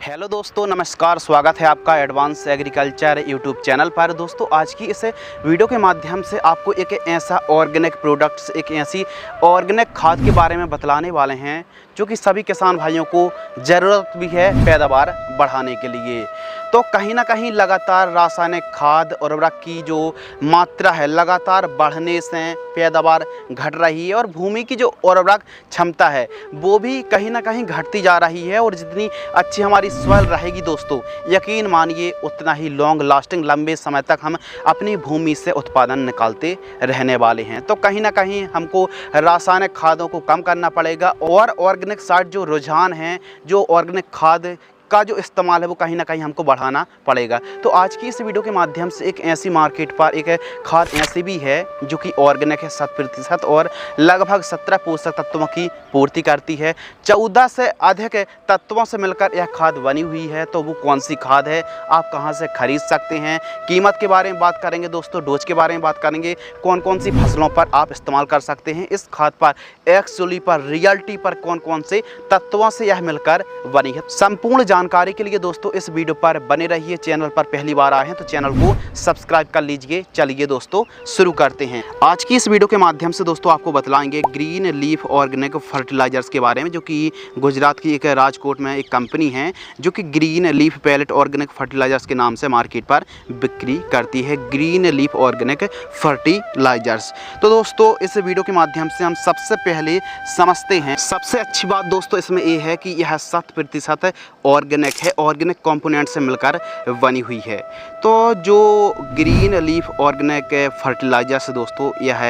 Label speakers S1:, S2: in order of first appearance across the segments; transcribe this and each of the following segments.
S1: Hello दोस्तों, नमस्कार। स्वागत है आपका एडवांस एग्रीकल्चर यूट्यूब चैनल पर। दोस्तों, आज की इस वीडियो के माध्यम से आपको एक ऐसा ऑर्गेनिक प्रोडक्ट्स, एक ऐसी ऑर्गेनिक खाद के बारे में बतलाने वाले हैं जो कि सभी किसान भाइयों को ज़रूरत भी है पैदावार बढ़ाने के लिए। तो कहीं ना कहीं लगातार रासायनिक खाद और उर्वरक की जो मात्रा है लगातार बढ़ने से पैदावार घट रही है और भूमि की जो उर्वरक क्षमता है वो भी कहीं ना कहीं घटती जा रही है। और जितनी अच्छी हमारी सॉइल रहेगी दोस्तों, यकीन मानिए उतना ही लॉन्ग लास्टिंग लंबे समय तक हम अपनी भूमि से उत्पादन निकालते रहने वाले हैं। तो कहीं ना कहीं हमको रासायनिक खादों को कम करना पड़ेगा और ऑर्गेनिक साइड जो रुझान है, जो ऑर्गेनिक खाद का जो इस्तेमाल है वो कहीं ना कहीं हमको बढ़ाना पड़ेगा। तो आज की इस वीडियो के माध्यम से एक ऐसी मार्केट पर एक खाद ऐसी भी है जो कि ऑर्गेनिक है 100% और लगभग 17 पोषक तत्वों की पूर्ति करती है। 14 से अधिक तत्वों से मिलकर यह खाद बनी हुई है। तो वो कौन सी खाद है, आप कहां से खरीद सकते हैं, कीमत के बारे में बात करेंगे दोस्तों, डोज के बारे में बात करेंगे, कौन कौन सी फसलों पर आप इस्तेमाल कर सकते हैं इस खाद पर, एक्चुअली पर, रियलिटी पर कौन कौन से तत्वों से यह मिलकर बनी है। संपूर्ण जानकारी के लिए दोस्तों इस वीडियो पर बने रहिए। चैनल पर पहली बार आए हैं तो चैनल को सब्सक्राइब कर लीजिए। चलिए दोस्तों शुरू करते हैं। आज की इस वीडियो के माध्यम से दोस्तों आपको बतलाएंगे ग्रीन लीफ ऑर्गेनिक फर्टिलाइजर्स के बारे में, जो कि गुजरात की एक राजकोट में एक कंपनी है जो कि Green Leaf Pellet Organic Fertilisers के नाम से मार्केट पर बिक्री करती है। Green Leaf Organic Fertilisers. तो दोस्तों इस वीडियो के माध्यम से हम सबसे पहले समझते हैं। सबसे अच्छी बात दोस्तों इसमें यह है कि यह 100% ऑर्गेनिक है, ऑर्गेनिक कंपोनेंट से मिलकर बनी हुई है। तो जो ग्रीन लीफ ऑर्गेनिक फर्टिलाइजर्स दोस्तों यह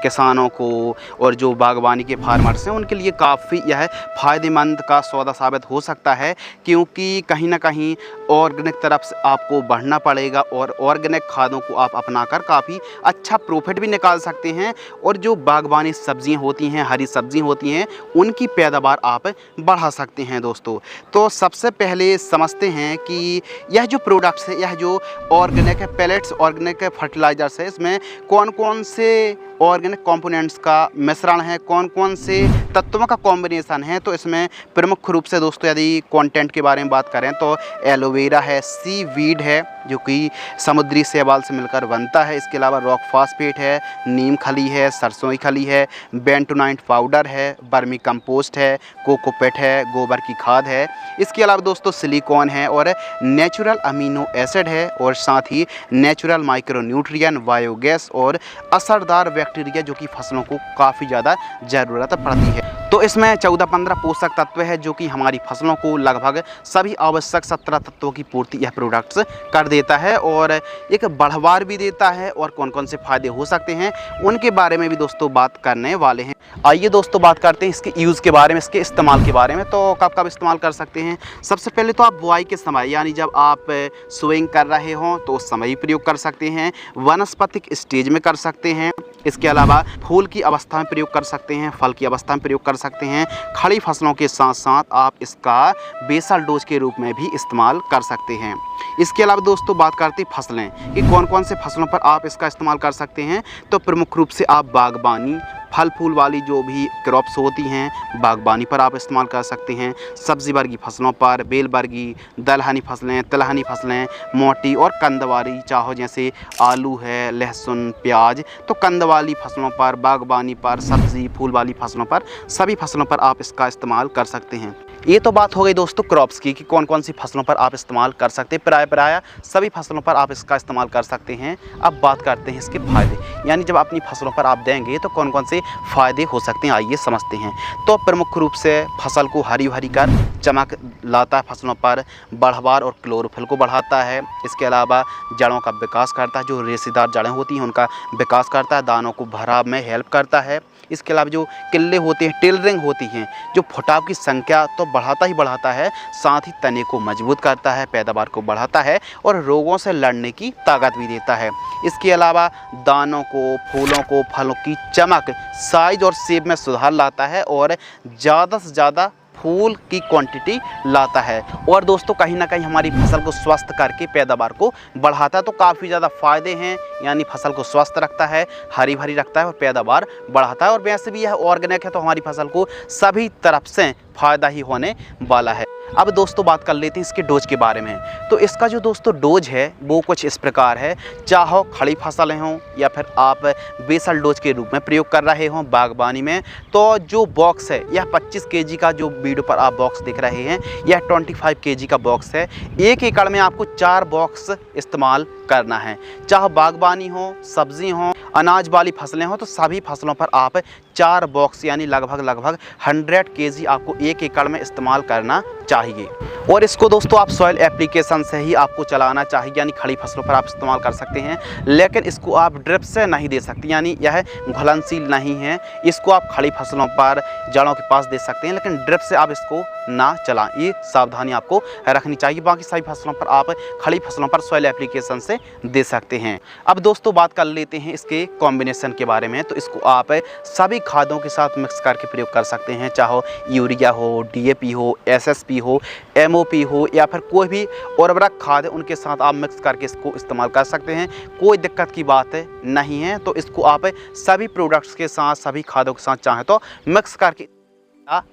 S1: किसानों को और जो बागवानी के फार्मर्स हैं उनके लिए काफ़ी यह फ़ायदेमंद का सौदा साबित हो सकता है, क्योंकि कहीं ना कहीं ऑर्गेनिक तरफ से आपको बढ़ना पड़ेगा और ऑर्गेनिक खादों को आप अपनाकर काफ़ी अच्छा प्रॉफिट भी निकाल सकते हैं। और जो बागवानी सब्जियां होती हैं, हरी सब्जियां होती हैं, उनकी पैदावार आप बढ़ा सकते हैं दोस्तों। तो सबसे पहले समझते हैं कि यह जो प्रोडक्ट्स है, यह जो ऑर्गेनिक पैलेट्स ऑर्गेनिक फर्टिलाइजर्स है, इसमें कौन कौन से ऑर्गेनिक कंपोनेंट्स का मिश्रण है, कौन कौन से तत्वों का कॉम्बिनेशन है। तो इसमें प्रमुख रूप से दोस्तों यदि कंटेंट के बारे में बात करें तो एलोवेरा है, सी वीड है जो कि समुद्री शैवाल से मिलकर बनता है। इसके अलावा रॉक फॉस्फेट है, नीम खली है, सरसों की खली है, बेंटोनाइट पाउडर है, बर्मी कंपोस्ट है, कोकोपेट है, गोबर की खाद है। इसके अलावा दोस्तों सिलिकॉन है और नेचुरल अमीनो एसिड है और साथ ही नेचुरल माइक्रोन्यूट्रिएंट, बायोगैस और असरदार बैक्टीरिया जो कि फसलों को काफ़ी ज़्यादा ज़रूरत पड़ती है। तो इसमें 14-15 पोषक तत्व है जो कि हमारी फसलों को लगभग सभी आवश्यक 17 तत्वों की पूर्ति यह प्रोडक्ट्स कर देता है और एक बढ़वार भी देता है। और कौन कौन से फ़ायदे हो सकते हैं उनके बारे में भी दोस्तों बात करने वाले हैं। आइए दोस्तों बात करते हैं इसके यूज़ के बारे में, इसके इस्तेमाल के बारे में। तो कब कब इस्तेमाल कर सकते हैं? सबसे पहले तो आप बुआई के समय, यानी जब आप सोइंग कर रहे हों तो उस समय ही प्रयोग कर सकते हैं। वानस्पतिक स्टेज में कर सकते हैं। इसके अलावा फूल की अवस्था में प्रयोग कर सकते हैं, फल की अवस्था में प्रयोग कर सकते हैं। खड़ी फसलों के साथ साथ आप इसका बेसल डोज के रूप में भी इस्तेमाल कर सकते हैं। इसके अलावा दोस्तों बात करते हैं फसलें कि कौन कौन से फसलों पर आप इसका इस्तेमाल कर सकते हैं। तो प्रमुख रूप से आप बागबानी, फल फूल वाली जो भी क्रॉप्स होती हैं बागबानी पर आप इस्तेमाल कर सकते हैं। सब्जी वर्गी फसलों पर, बेल वर्गी, दलहनी फसलें, तिलहनी फसलें, मोटी और कंद वाली, चाहो जैसे आलू है, लहसुन, प्याज, तो कंद वाली फसलों पर, बागबानी पर, सब्जी फूल वाली फसलों पर, सभी फसलों पर आप इसका इस्तेमाल कर सकते हैं। ये तो बात हो गई दोस्तों क्रॉप्स की कि कौन कौन सी फसलों पर आप इस्तेमाल कर सकते हैं। प्राय सभी फसलों पर आप इसका इस्तेमाल कर सकते हैं। अब बात करते हैं इसके फ़ायदे, यानी जब अपनी फसलों पर आप देंगे तो कौन कौन से फ़ायदे हो सकते हैं, आइए समझते हैं। तो प्रमुख रूप से फसल को हरी भरी कर चमक लाता है, फसलों पर बढ़वार और क्लोरोफिल को बढ़ाता है। इसके अलावा जड़ों का विकास करता है, जो रेशेदार जड़ें होती हैं उनका विकास करता है, दानों को भराव में हेल्प करता है। इसके अलावा जो किल्ले होते हैं, टेलरिंग होती हैं, जो फुटाव की संख्या तो बढ़ाता ही बढ़ाता है, साथ ही तने को मजबूत करता है, पैदावार को बढ़ाता है और रोगों से लड़ने की ताकत भी देता है। इसके अलावा दानों को, फूलों को, फलों की चमक, साइज और शेप में सुधार लाता है और ज़्यादा से ज़्यादा फूल की क्वांटिटी लाता है। और दोस्तों कहीं ना कहीं हमारी फसल को स्वस्थ करके पैदावार को बढ़ाता है। तो काफ़ी ज़्यादा फ़ायदे हैं, यानी फसल को स्वस्थ रखता है, हरी भरी रखता है और पैदावार बढ़ाता है। और वैसे भी यह ऑर्गेनिक है तो हमारी फसल को सभी तरफ से फ़ायदा ही होने वाला है। अब दोस्तों बात कर लेते हैं इसके डोज के बारे में। तो इसका जो दोस्तों डोज है वो कुछ इस प्रकार है, चाहो खड़ी फसल हों या फिर आप बेसल डोज के रूप में प्रयोग कर रहे हों बागबानी में, तो जो बॉक्स है यह 25 केजी का, जो वीडियो पर आप बॉक्स देख रहे हैं यह 25 केजी का बॉक्स है। 1 एकड़ में आपको 4 बॉक्स इस्तेमाल करना है। चाहे बागबानी हो, सब्जी हो, अनाज वाली फसलें हो, तो सभी फसलों पर आप 4 बॉक्स यानी लगभग 100 केजी आपको 1 एकड़ में इस्तेमाल करना चाहिए। और इसको दोस्तों आप सॉइल एप्लीकेशन से ही आपको चलाना चाहिए, यानी खड़ी फसलों पर आप इस्तेमाल कर सकते हैं, लेकिन इसको आप ड्रिप से नहीं दे सकते, यानी यह घुलनशील नहीं है। इसको आप खड़ी फसलों पर जड़ों के पास दे सकते हैं, लेकिन ड्रिप से आप इसको ना चलाएं, ये सावधानी आपको रखनी चाहिए। बाकी सभी फसलों पर आप खड़ी फसलों पर सॉइल एप्लीकेशन से दे सकते हैं। अब दोस्तों बात कर लेते हैं इसके कॉम्बिनेशन के बारे में। तो इसको आप सभी खादों के साथ मिक्स करके प्रयोग कर सकते हैं, चाहे यूरिया हो, डीएपी हो, एसएसपी हो, एमओपी हो या फिर कोई भी उर्वरक खाद है, उनके साथ आप मिक्स करके इसको इस्तेमाल कर सकते हैं, कोई दिक्कत की बात नहीं है। तो इसको आप सभी प्रोडक्ट्स के साथ, सभी खादों के साथ चाहें तो मिक्स करके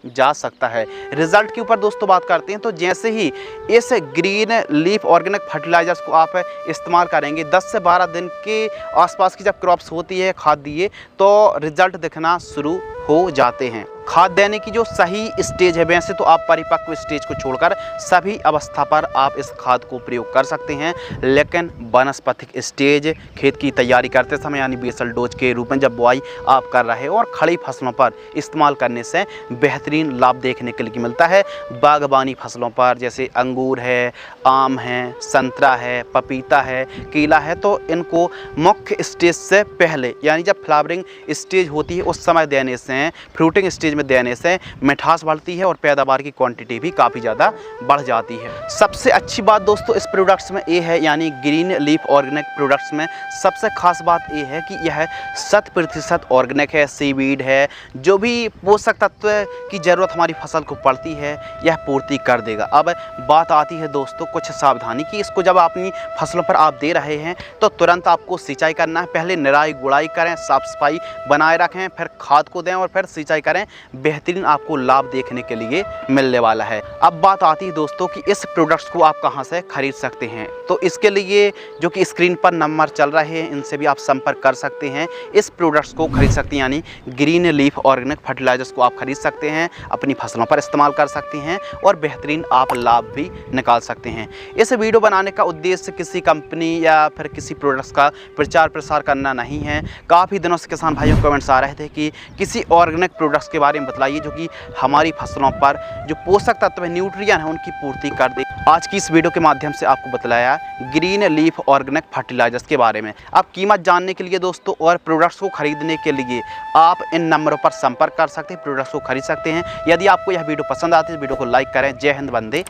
S1: जा सकता है। रिजल्ट के ऊपर दोस्तों बात करते हैं, तो जैसे ही इस ग्रीन लीफ ऑर्गेनिक फर्टिलाइजर्स को आप इस्तेमाल करेंगे, 10 से 12 दिन के आसपास की जब क्रॉप्स होती है खाद दिए, तो रिजल्ट दिखना शुरू हो जाते हैं। खाद देने की जो सही स्टेज है, वैसे तो आप परिपक्व स्टेज को छोड़कर सभी अवस्था पर आप इस खाद को प्रयोग कर सकते हैं, लेकिन वानस्पतिक स्टेज, खेत की तैयारी करते समय यानी बेसल डोज के रूप में जब बुआई आप कर रहे हो और खड़ी फसलों पर इस्तेमाल करने से बेहतरीन लाभ देखने के लिए मिलता है। बागबानी फसलों पर जैसे अंगूर है, आम है, संतरा है, पपीता है, केला है, तो इनको मुख्य स्टेज से पहले यानी जब फ्लावरिंग स्टेज होती है उस समय देने से, फ्रूटिंग स्टेज में देने से मिठास बढ़ती है और पैदावार की क्वांटिटी भी काफ़ी ज़्यादा बढ़ जाती है। सबसे अच्छी बात दोस्तों इस प्रोडक्ट्स में ये है, यानी ग्रीन लीफ ऑर्गेनिक प्रोडक्ट्स में सबसे खास बात ये है कि यह 100% ऑर्गेनिक है, सीवीड है, जो भी पोषक तत्व की ज़रूरत हमारी फसल को पड़ती है यह पूर्ति कर देगा। अब बात आती है दोस्तों कुछ सावधानी की। इसको जब अपनी फसलों पर आप दे रहे हैं तो तुरंत आपको सिंचाई करना है, पहले निराई गुड़ाई करें, साफ सफाई बनाए रखें, फिर खाद को दें और फिर सिंचाई करें, बेहतरीन आपको लाभ देखने के लिए मिलने वाला है। अब बात आती है दोस्तों कि इस प्रोडक्ट्स को आप कहां से खरीद सकते हैं, तो इसके लिए जो कि स्क्रीन पर नंबर चल रहे हैं इनसे भी आप संपर्क कर सकते हैं, इस प्रोडक्ट्स को खरीद सकते हैं, यानी ग्रीन लीफ ऑर्गेनिक फर्टिलाइजर्स को आप खरीद सकते हैं, अपनी फसलों पर इस्तेमाल कर सकते हैं और बेहतरीन आप लाभ भी निकाल सकते हैं। इस वीडियो बनाने का उद्देश्य किसी कंपनी या फिर किसी प्रोडक्ट्स का प्रचार प्रसार करना नहीं है। काफ़ी दिनों से किसान भाइयों कमेंट्स आ रहे थे कि किसी ऑर्गेनिक प्रोडक्ट्स के बारे में बतलाइए जो कि हमारी फसलों पर जो पोषक तत्व है, न्यूट्रिएंट है, उनकी पूर्ति कर दे। आज की इस वीडियो के माध्यम से आपको बतलाया ग्रीन लीफ ऑर्गेनिक फर्टिलाइजर्स के बारे में। अब कीमत जानने के लिए दोस्तों और प्रोडक्ट्स को खरीदने के लिए आप इन नंबरों पर संपर्क कर सकते हैं, प्रोडक्ट्स को खरीद सकते हैं। यदि आपको यह वीडियो पसंद आती है तो वीडियो को लाइक करें। जय हिंद, वंदे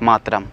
S1: मातरम।